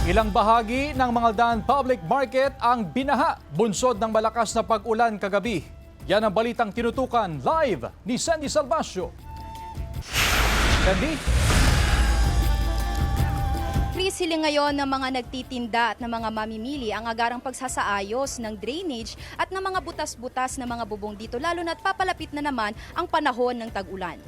Ilang bahagi ng Mangaldan Public Market ang binaha bunsod ng malakas na pag-ulan kagabi. Yan ang balitang tinutukan live ni Sandy Salvacio. Sandy? Chris, hiling ngayon ng mga nagtitinda at ng mga mamimili ang agarang pagsasaayos ng drainage at ng mga butas-butas na mga bubong dito, lalo na't papalapit na naman ang panahon ng tag-ulan.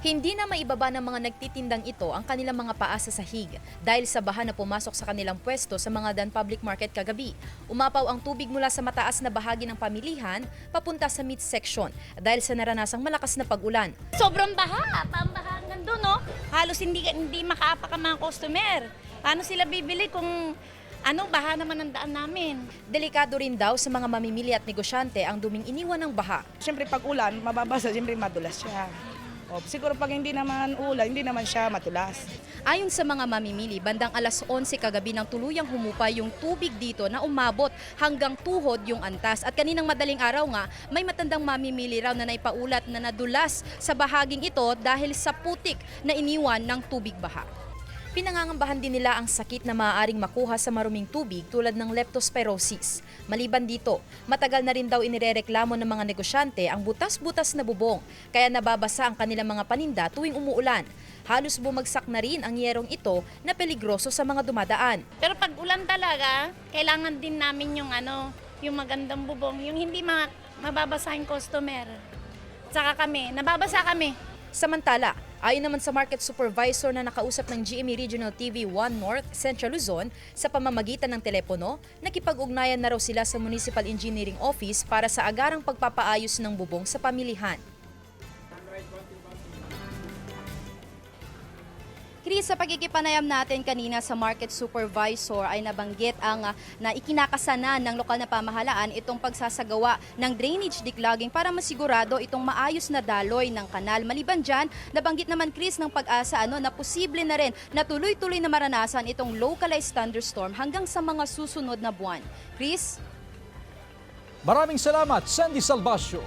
Hindi na maibaba ng mga nagtitindang ito ang kanilang mga paa sa sahig dahil sa baha na pumasok sa kanilang pwesto sa Mangaldan Public Market kagabi. Umapaw ang tubig mula sa mataas na bahagi ng pamilihan papunta sa midsection dahil sa naranasang malakas na pag-ulan. Sobrang baha, pambaha hanggang doon, no? Halos hindi makaapak ang mga customer. Paano sila bibili kung baha naman ang daan namin? Delikado rin daw sa mga mamimili at negosyante ang duming iniwan ng baha. Siyempre pag ulan, mababasa, siyempre madulas siya. Siguro pag hindi naman ulan, hindi naman siya matulas. Ayon sa mga mamimili, bandang alas 11 kagabi nang tuluyang humupa yung tubig dito na umabot hanggang tuhod yung antas. At kaninang madaling araw nga, may matandang mamimili raw na naipaulat na nadulas sa bahaging ito dahil sa putik na iniwan ng tubig baha. Pinangangambahan din nila ang sakit na maaaring makuha sa maruming tubig tulad ng leptospirosis. Maliban dito, matagal na rin daw inirereklamo ng mga negosyante ang butas-butas na bubong, kaya nababasa ang kanilang mga paninda tuwing umuulan. Halos bumagsak na rin ang yerong ito na peligroso sa mga dumadaan. Pero pag ulan talaga, kailangan din namin yung magandang bubong, yung hindi mababasa yung customer. Tsaka nababasa kami. Samantala, ayon naman sa market supervisor na nakausap ng GMA Regional TV 1 North, Central Luzon, sa pamamagitan ng telepono, nakipag-ugnayan na raw sila sa Municipal Engineering Office para sa agarang pagpapaayos ng bubong sa pamilihan. Chris, sa pagkikipanayam natin kanina sa market supervisor ay nabanggit na ikinakasana ng lokal na pamahalaan itong pagsasagawa ng drainage declogging para masigurado itong maayos na daloy ng kanal. Maliban dyan, nabanggit naman Chris ng Pag-asa na posible na rin na tuloy-tuloy na maranasan itong localized thunderstorm hanggang sa mga susunod na buwan. Chris? Maraming salamat, Sandy Salvacio.